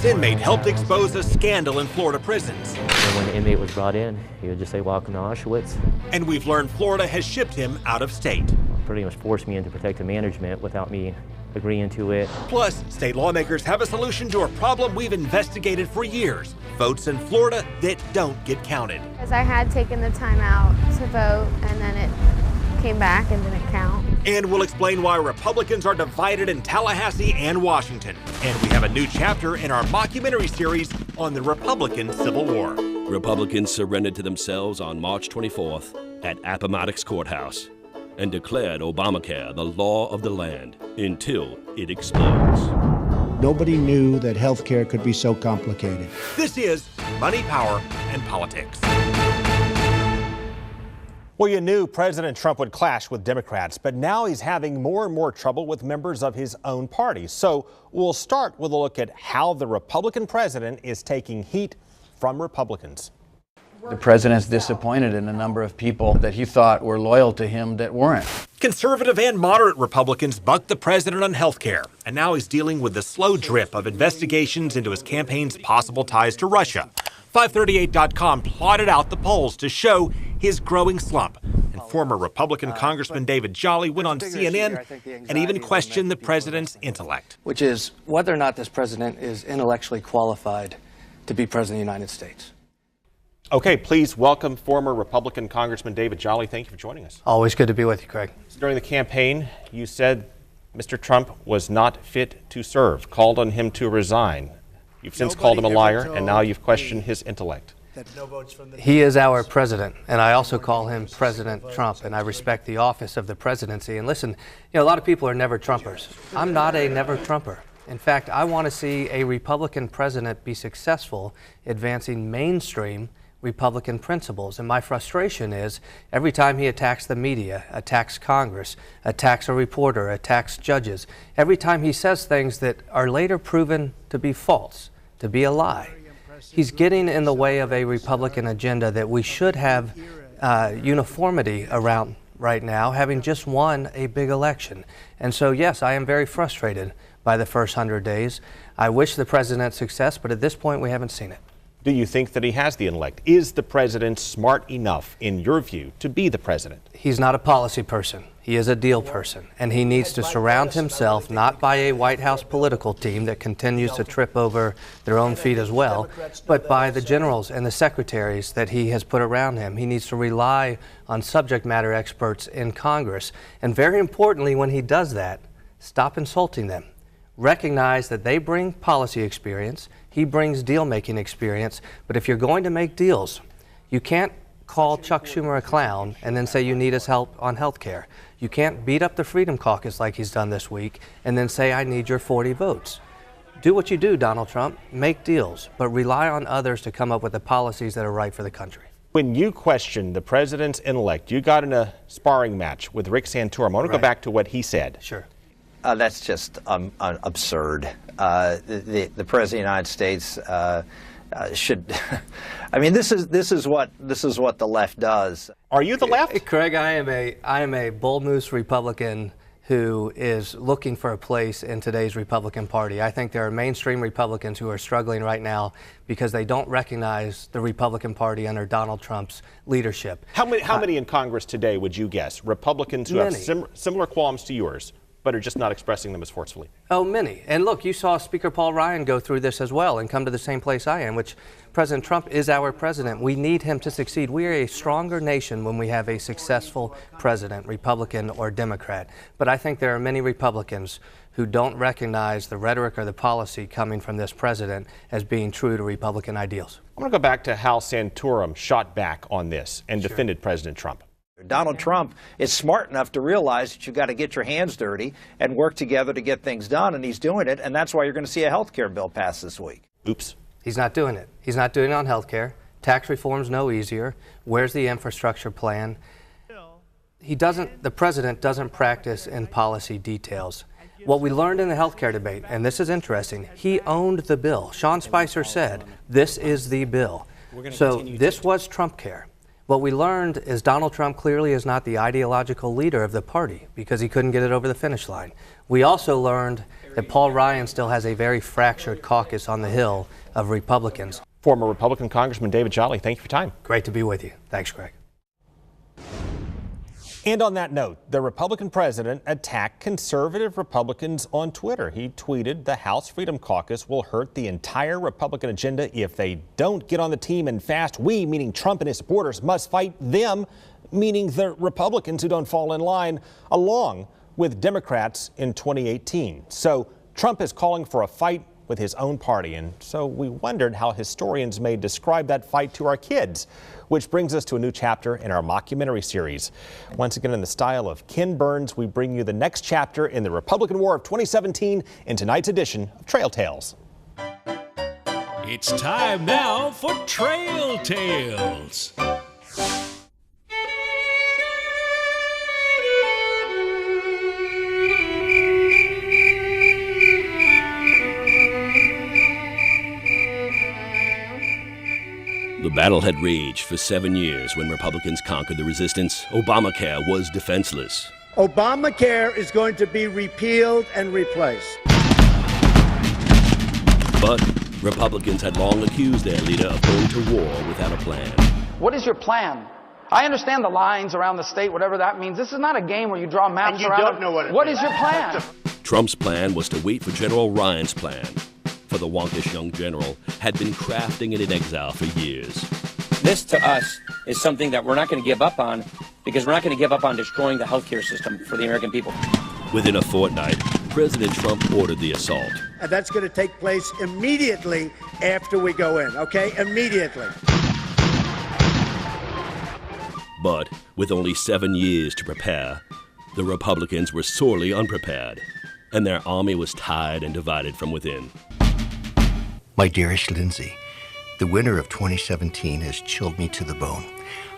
inmate helped expose a scandal in Florida prisons. And when the inmate was brought in, he would just say, "Welcome to Auschwitz." And we've learned Florida has shipped him out of state. Pretty much forced me into protective management without me agreeing to it. Plus, state lawmakers have a solution to a problem we've investigated for years. Votes in Florida that don't get counted. Because I had taken the time out to vote, and then it came back and didn't count. And we'll explain why Republicans are divided in Tallahassee and Washington. And we have a new chapter in our mockumentary series on the Republican Civil War. Republicans surrendered to themselves on March 24th at Appomattox Courthouse and declared Obamacare the law of the land until it explodes. Nobody knew that health care could be so complicated. This is Money, Power, and Politics. Well, you knew President Trump would clash with Democrats, but now he's having more and more trouble with members of his own party. So we'll start with a look at how the Republican president is taking heat from Republicans. The president's disappointed in a number of people that he thought were loyal to him that weren't. Conservative and moderate Republicans bucked the president on health care, and now he's dealing with the slow drip of investigations into his campaign's possible ties to Russia. 538.com plotted out the polls to show his growing slump. And former Republican Congressman David Jolly went on CNN and even questioned the president's intellect. Which is whether or not this president is intellectually qualified to be president of the United States. Okay, please welcome former Republican Congressman David Jolly. Thank you for joining us. Always good to be with you, Craig. During the campaign, you said Mr. Trump was not fit to serve, called on him to resign. You've since called him a liar, and now you've questioned his intellect. He is our president, and I also call him President Trump, and I respect the office of the presidency. And listen, a lot of people are never Trumpers. I'm not a never Trumper. In fact, I want to see a Republican president be successful advancing mainstream Republican principles. And my frustration is every time he attacks the media, attacks Congress, attacks a reporter, attacks judges, every time he says things that are later proven to be false, to be a lie, he's getting in the way of a Republican agenda that we should have uniformity around right now, having just won a big election. And so, yes, I am very frustrated by the first 100 days. I wish the president success, but at this point, we haven't seen it. Do you think that he has the intellect? Is the president smart enough, in your view, to be the president? He's not a policy person. He is a deal person, and he needs to surround himself not by a White House political team that continues to trip over their own feet as well, but by the generals and the secretaries that he has put around him. He needs to rely on subject matter experts in Congress. And very importantly, when he does that, stop insulting them. Recognize that they bring policy experience, he brings deal-making experience, but if you're going to make deals, you can't call Chuck Schumer a clown and then say you need his help on health care. You can't beat up the Freedom Caucus like he's done this week and then say I need your 40 votes. Do what you do, Donald Trump, make deals, but rely on others to come up with the policies that are right for the country. When you question the president's intellect, you got in a sparring match with Rick Santorum. I want to go back to what he said. Sure. That's just absurd. The president of the United States should. I mean, this is what the left does. Are you the left? Craig, I am a bull moose Republican who is looking for a place in today's Republican Party. I think there are mainstream Republicans who are struggling right now because they don't recognize the Republican Party under Donald Trump's leadership. How many in Congress today would you guess? Republicans who have similar qualms to yours, but are just not expressing them as forcefully? Oh, many. And look, you saw Speaker Paul Ryan go through this as well and come to the same place I am, which President Trump is our president. We need him to succeed. We are a stronger nation when we have a successful president, Republican or Democrat. But I think there are many Republicans who don't recognize the rhetoric or the policy coming from this president as being true to Republican ideals. I'm going to go back to how Santorum shot back on this and defended President Trump. Donald Trump is smart enough to realize that you've got to get your hands dirty and work together to get things done, and he's doing it, and that's why you're going to see a health care bill pass this week. Oops. He's not doing it. He's not doing it on health care. Tax reform's no easier. Where's the infrastructure plan? The president doesn't practice in policy details. What we learned in the health care debate, and this is interesting, he owned the bill. Sean Spicer said, this is the bill. So this was Trump care. What we learned is Donald Trump clearly is not the ideological leader of the party because he couldn't get it over the finish line. We also learned that Paul Ryan still has a very fractured caucus on the Hill of Republicans. Former Republican Congressman David Jolly, thank you for your time. Great to be with you. Thanks, Greg. And on that note, the Republican president attacked conservative Republicans on Twitter. He tweeted, "The House Freedom Caucus will hurt the entire Republican agenda if they don't get on the team and fast. We, meaning Trump and his supporters, must fight them," meaning the Republicans who don't fall in line, along with Democrats in 2018. So Trump is calling for a fight with his own party. And so we wondered how historians may describe that fight to our kids, which brings us to a new chapter in our mockumentary series. Once again, in the style of Ken Burns, we bring you the next chapter in the Republican War of 2017 in tonight's edition of Trail Tales. It's time now for Trail Tales. The battle had raged for 7 years when Republicans conquered the resistance. Obamacare was defenseless. Obamacare is going to be repealed and replaced. But Republicans had long accused their leader of going to war without a plan. What is your plan? I understand the lines around the state, whatever that means. This is not a game where you draw maps and you around. Don't know what it What means. is your plan? Trump's plan was to wait for General Ryan's plan. For the wonkish young general had been crafting it in exile for years. This, to us, is something that we're not going to give up on because we're not going to give up on destroying the healthcare system for the American people. Within a fortnight, President Trump ordered the assault. And that's going to take place immediately after we go in, okay? Immediately. But with only 7 years to prepare, the Republicans were sorely unprepared, and their army was tied and divided from within. My dearest Lindsay, the winter of 2017 has chilled me to the bone.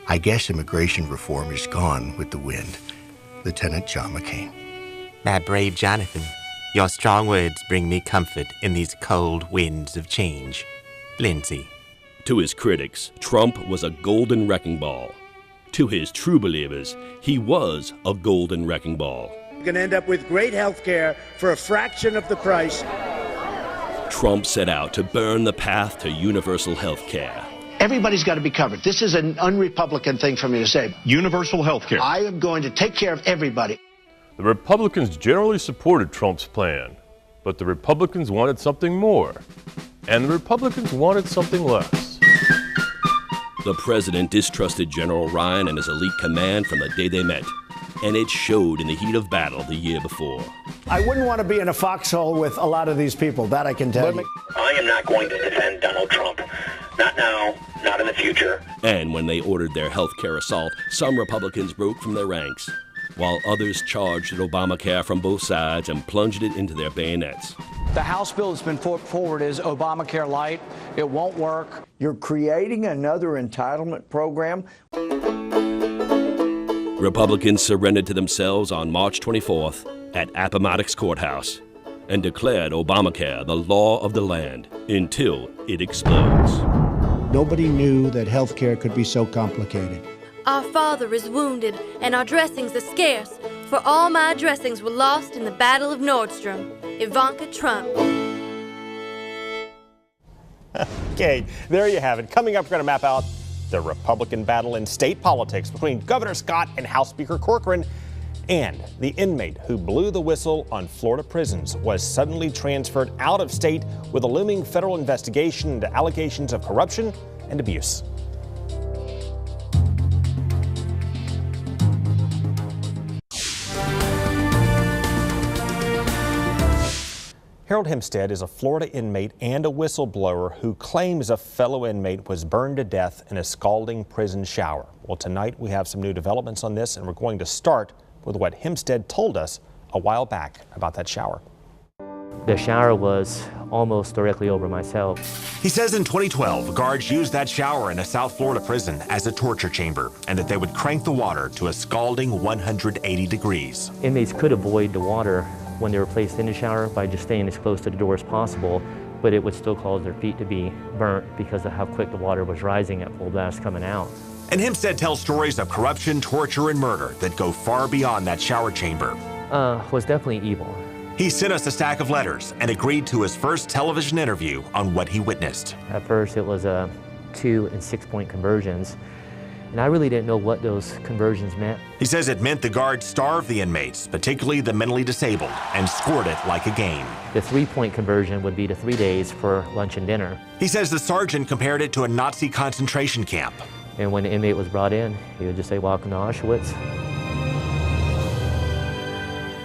I guess immigration reform is gone with the wind. Lieutenant John McCain. My brave Jonathan, your strong words bring me comfort in these cold winds of change. Lindsay. To his critics, Trump was a golden wrecking ball. To his true believers, he was a golden wrecking ball. We're going to end up with great health care for a fraction of the price. Trump set out to burn the path to universal health care. Everybody's got to be covered. This is an un-Republican thing for me to say. Universal health care. I am going to take care of everybody. The Republicans generally supported Trump's plan, but the Republicans wanted something more, and the Republicans wanted something less. The president distrusted General Ryan and his elite command from the day they met, and it showed in the heat of battle the year before. I wouldn't want to be in a foxhole with a lot of these people, that I can tell you. I am not going to defend Donald Trump. Not now, not in the future. And when they ordered their health care assault, some Republicans broke from their ranks, while others charged at Obamacare from both sides and plunged it into their bayonets. The House bill that's been put forward is Obamacare Light. It won't work. You're creating another entitlement program. Republicans surrendered to themselves on March 24th at Appomattox Courthouse and declared Obamacare the law of the land until it explodes. Nobody knew that health care could be so complicated. Our father is wounded, and our dressings are scarce, for all my dressings were lost in the Battle of Nordstrom. Ivanka Trump. Okay, there you have it. Coming up, we're going to map out the Republican battle in state politics between Governor Scott and House Speaker Corcoran. And the inmate who blew the whistle on Florida prisons was suddenly transferred out of state with a looming federal investigation into allegations of corruption and abuse. Harold Hempstead is a Florida inmate and a whistleblower who claims a fellow inmate was burned to death in a scalding prison shower. Well, tonight we have some new developments on this, and we're going to start with what Hempstead told us a while back about that shower. The shower was almost directly over my cell. He says in 2012, guards used that shower in a South Florida prison as a torture chamber, and that they would crank the water to a scalding 180 degrees. Inmates could avoid the water when they were placed in the shower by just staying as close to the door as possible, but it would still cause their feet to be burnt because of how quick the water was rising at full blast coming out. And Hempstead tells stories of corruption, torture, and murder that go far beyond that shower chamber. Was definitely evil. He sent us a stack of letters and agreed to his first television interview on what he witnessed. At first it was 2 and 6 point conversions, and I really didn't know what those conversions meant. He says it meant the guards starved the inmates, particularly the mentally disabled, and scored it like a game. The 3 point conversion would be to 3 days for lunch and dinner. He says the sergeant compared it to a Nazi concentration camp. And when the inmate was brought in, he would just say, "Welcome to Auschwitz."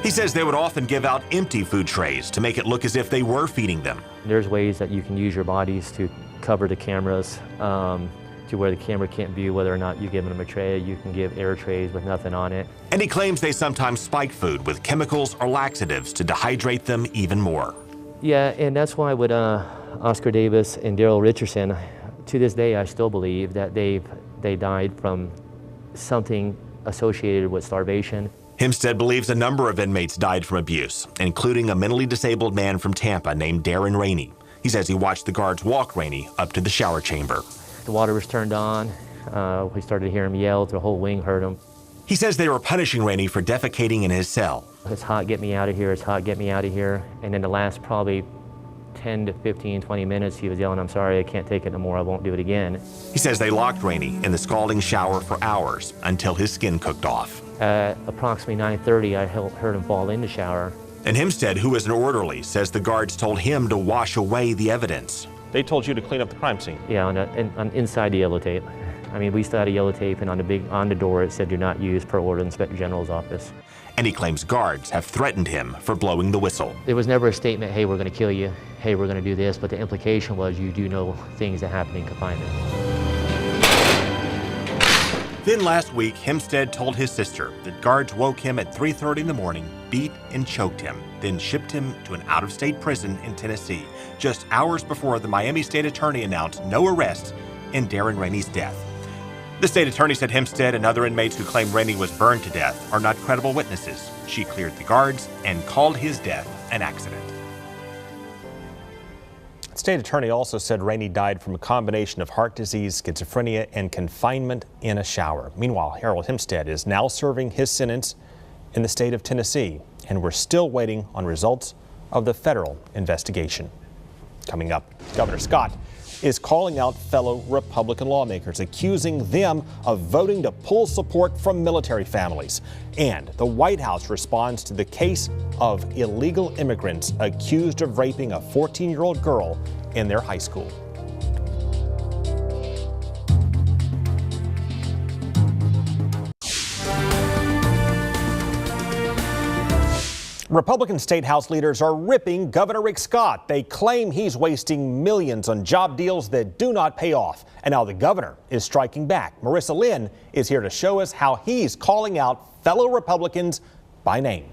He says they would often give out empty food trays to make it look as if they were feeding them. There's ways that you can use your bodies to cover the cameras to where the camera can't view whether or not you give them a tray. You can give air trays with nothing on it. And he claims they sometimes spike food with chemicals or laxatives to dehydrate them even more. Yeah, and that's why with Oscar Davis and Daryl Richardson, to this day I still believe that they died from something associated with starvation. Hempstead believes a number of inmates died from abuse, including a mentally disabled man from Tampa named Darren Rainey. He says he watched the guards walk Rainey up to the shower chamber. The water was turned on. We started to hear him yell. The whole wing heard him. He says they were punishing Rainey for defecating in his cell. It's hot, get me out of here. It's hot, get me out of here. And then the last probably 10 to 15, 20 minutes, he was yelling, "I'm sorry, I can't take it no more. I won't do it again." He says they locked Rainey in the scalding shower for hours until his skin cooked off. At approximately 9:30, I heard him fall in the shower. And Hempstead, who is an orderly, says the guards told him to wash away the evidence. They told you to clean up the crime scene? Yeah, on inside the yellow tape. I mean, we still had a yellow tape, and on the door it said, "Do not use per order of the Inspector General's office." And he claims guards have threatened him for blowing the whistle. There was never a statement, "Hey, we're going to kill you. Hey, we're going to do this," but the implication was you do know things that happen in confinement. Then last week, Hempstead told his sister that guards woke him at 3:30 in the morning, beat and choked him, then shipped him to an out-of-state prison in Tennessee, just hours before the Miami State Attorney announced no arrest in Darren Rainey's death. The state attorney said Hempstead and other inmates who claim Rainey was burned to death are not credible witnesses. She cleared the guards and called his death an accident. The state attorney also said Rainey died from a combination of heart disease, schizophrenia, and confinement in a shower. Meanwhile, Harold Hempstead is now serving his sentence in the state of Tennessee, and we're still waiting on results of the federal investigation. Coming up, Governor Scott is calling out fellow Republican lawmakers, accusing them of voting to pull support from military families. And the White House responds to the case of illegal immigrants accused of raping a 14-year-old girl in their high school. Republican state house leaders are ripping Governor Rick Scott. They claim he's wasting millions on job deals that do not pay off. And now the governor is striking back. Marissa Lynn is here to show us how he's calling out fellow Republicans by name.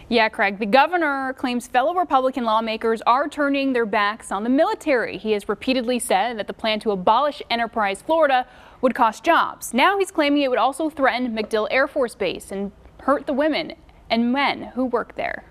Yeah, Craig, the governor claims fellow Republican lawmakers are turning their backs on the military. He has repeatedly said that the plan to abolish Enterprise Florida would cost jobs. Now he's claiming it would also threaten MacDill Air Force Base and hurt the women and men who work there.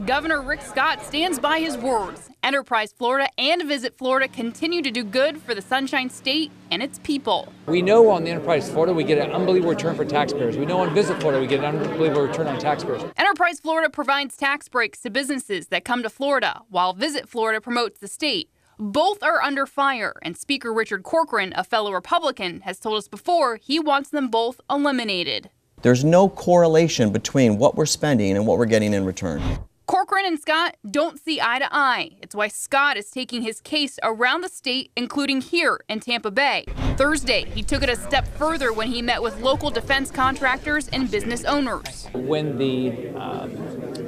Governor Rick Scott stands by his words. Enterprise Florida and Visit Florida continue to do good for the Sunshine State and its people. We know on the Enterprise Florida we get an unbelievable return for taxpayers. We know on Visit Florida we get an unbelievable return on taxpayers. Enterprise Florida provides tax breaks to businesses that come to Florida, while Visit Florida promotes the state. Both are under fire, and Speaker Richard Corcoran, a fellow Republican, has told us before he wants them both eliminated. There's no correlation between what we're spending and what we're getting in return. Corcoran and Scott don't see eye to eye. It's why Scott is taking his case around the state, including here in Tampa Bay. Thursday, he took it a step further when he met with local defense contractors and business owners. When the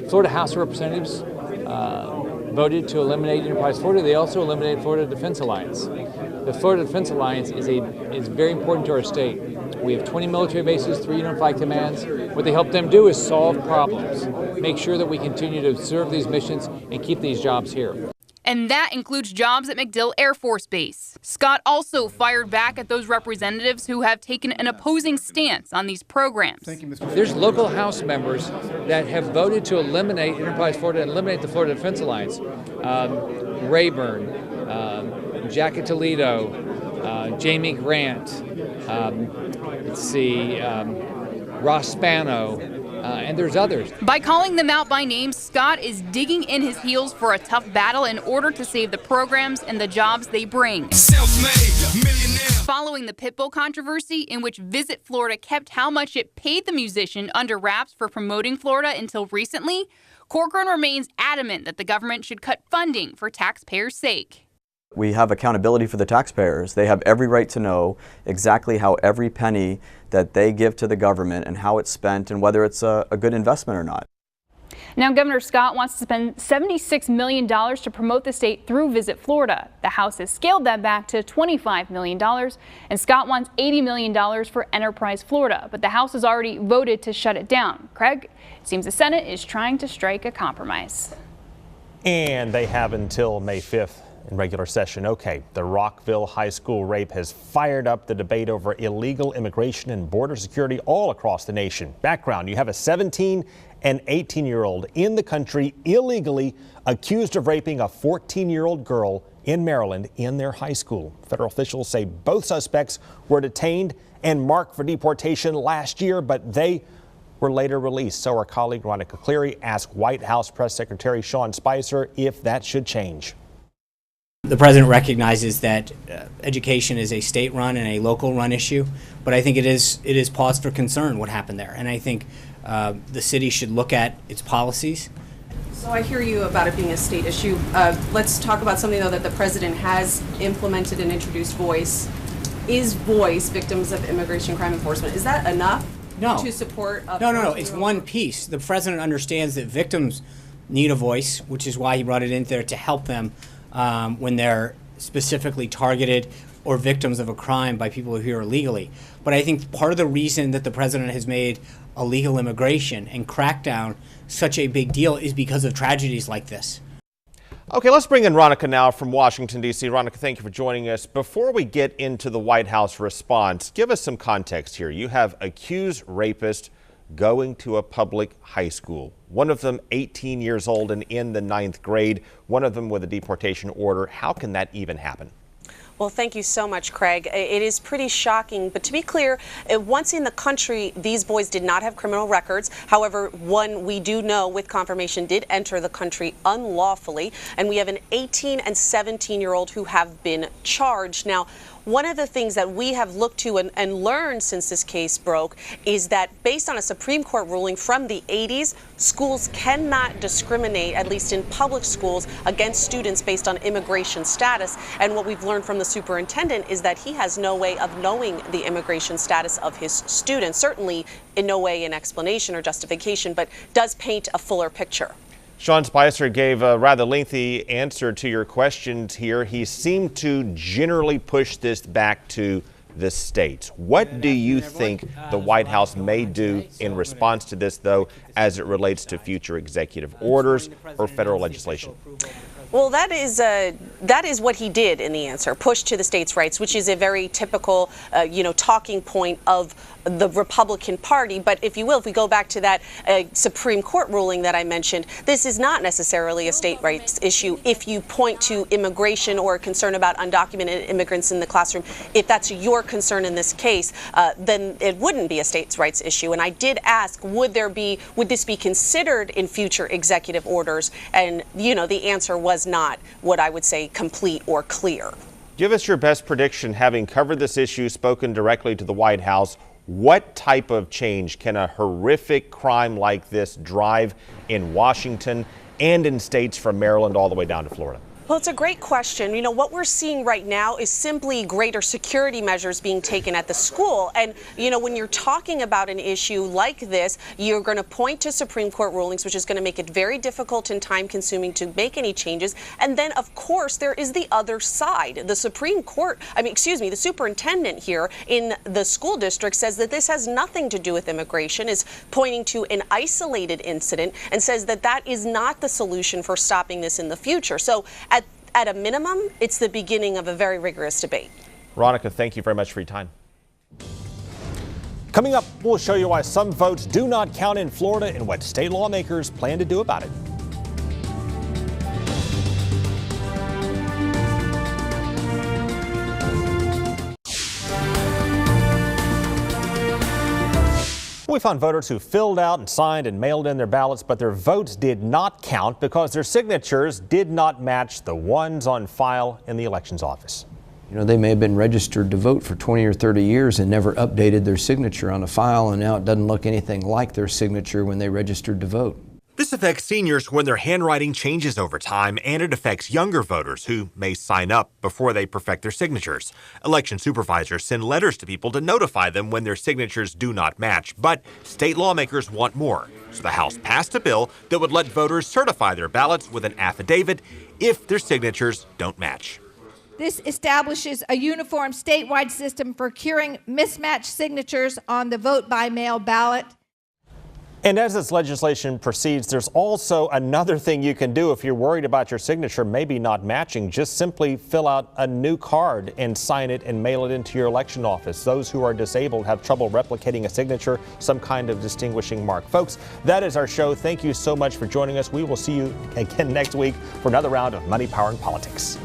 Florida House of Representatives voted to eliminate Enterprise Florida, they also eliminated Florida Defense Alliance. The Florida Defense Alliance is very important to our state. We have 20 military bases, 3 unified commands. What they help them do is solve problems, make sure that we continue to serve these missions and keep these jobs here. And that includes jobs at MacDill Air Force Base. Scott also fired back at those representatives who have taken an opposing stance on these programs. There's local House members that have voted to eliminate Enterprise Florida and eliminate the Florida Defense Alliance. Rayburn, Jack Toledo, Jamie Grant, Ross Spano, and there's others. By calling them out by name, Scott is digging in his heels for a tough battle in order to save the programs and the jobs they bring. Following the Pitbull controversy, in which Visit Florida kept how much it paid the musician under wraps for promoting Florida until recently, Corcoran remains adamant that the government should cut funding for taxpayers' sake. We have accountability for the taxpayers. They have every right to know exactly how every penny that they give to the government and how it's spent and whether it's a good investment or not. Now, Governor Scott wants to spend $76 million to promote the state through Visit Florida. The House has scaled that back to $25 million, and Scott wants $80 million for Enterprise Florida, but the House has already voted to shut it down. Craig, it seems the Senate is trying to strike a compromise. And they have until May 5th. In regular session. Okay, the Rockville high school rape has fired up the debate over illegal immigration and border security all across the nation. Background, you have a 17 and 18-year-old in the country illegally accused of raping a 14-year-old girl in Maryland in their high school. Federal officials say both suspects were detained and marked for deportation last year, but they were later released. So our colleague Ronica Cleary asked White House Press Secretary Sean Spicer if that should change. The president recognizes that education is a state-run and a local-run issue, but I think it is cause for concern what happened there, and I think the city should look at its policies. So I hear you about it being a state issue. Let's talk about something though that the president has implemented and introduced. Voice. Is Voice, Victims of Immigration Crime Enforcement, is that enough to support? No. It's one piece. The president understands that victims need a voice, which is why he brought it in there to help them. When they're specifically targeted or victims of a crime by people here illegally. But I think part of the reason that the president has made illegal immigration and crackdown such a big deal is because of tragedies like this. Okay, let's bring in Ronica now from Washington, D.C. Ronica, thank you for joining us. Before we get into the White House response, give us some context here. You have accused rapist going to a public high school. One of them 18 years old and in the 9th grade, one of them with a deportation order. How can that even happen? Well, thank you so much, Craig. It is pretty shocking, but to be clear, once in the country, these boys did not have criminal records. However, one we do know with confirmation did enter the country unlawfully, and we have an 18 and 17-year-old who have been charged. Now, one of the things that we have looked to and learned since this case broke is that based on a Supreme Court ruling from the 80s, schools cannot discriminate, at least in public schools, against students based on immigration status. And what we've learned from the superintendent is that he has no way of knowing the immigration status of his students, certainly in no way an explanation or justification, but does paint a fuller picture. Sean Spicer gave a rather lengthy answer to your questions here. He seemed to generally push this back to the states. What do you think the White House may do in response to this, though, as it relates to future executive orders or federal legislation? Well, that is what he did in the answer, push to the states' rights, which is a very typical, talking point of the Republican Party. But if you will, if we go back to that Supreme Court ruling that I mentioned, this is not necessarily a state rights issue. If you point to immigration or a concern about undocumented immigrants in the classroom, if that's your concern in this case, then it wouldn't be a states' rights issue. And I did ask, would this be considered in future executive orders? And, the answer was not what I would say complete or clear. Give us your best prediction, having covered this issue, spoken directly to the White House. What type of change can a horrific crime like this drive in Washington and in states from Maryland all the way down to Florida? Well, it's a great question. What we're seeing right now is simply greater security measures being taken at the school. And, when you're talking about an issue like this, you're going to point to Supreme Court rulings, which is going to make it very difficult and time consuming to make any changes. And then, of course, there is the other side. The the superintendent here in the school district says that this has nothing to do with immigration, is pointing to an isolated incident and says that that is not the solution for stopping this in the future. So at a minimum, it's the beginning of a very rigorous debate. Ronica, thank you very much for your time. Coming up, we'll show you why some votes do not count in Florida and what state lawmakers plan to do about it. We found voters who filled out and signed and mailed in their ballots, but their votes did not count because their signatures did not match the ones on file in the elections office. You know, they may have been registered to vote for 20 or 30 years and never updated their signature on a file, and now it doesn't look anything like their signature when they registered to vote. This affects seniors when their handwriting changes over time, and it affects younger voters who may sign up before they perfect their signatures. Election supervisors send letters to people to notify them when their signatures do not match, but state lawmakers want more. So the House passed a bill that would let voters certify their ballots with an affidavit if their signatures don't match. This establishes a uniform statewide system for curing mismatched signatures on the vote-by-mail ballot. And as this legislation proceeds, there's also another thing you can do if you're worried about your signature maybe not matching. Just simply fill out a new card and sign it and mail it into your election office. Those who are disabled have trouble replicating a signature, some kind of distinguishing mark. Folks, that is our show. Thank you so much for joining us. We will see you again next week for another round of Money, Power, and Politics.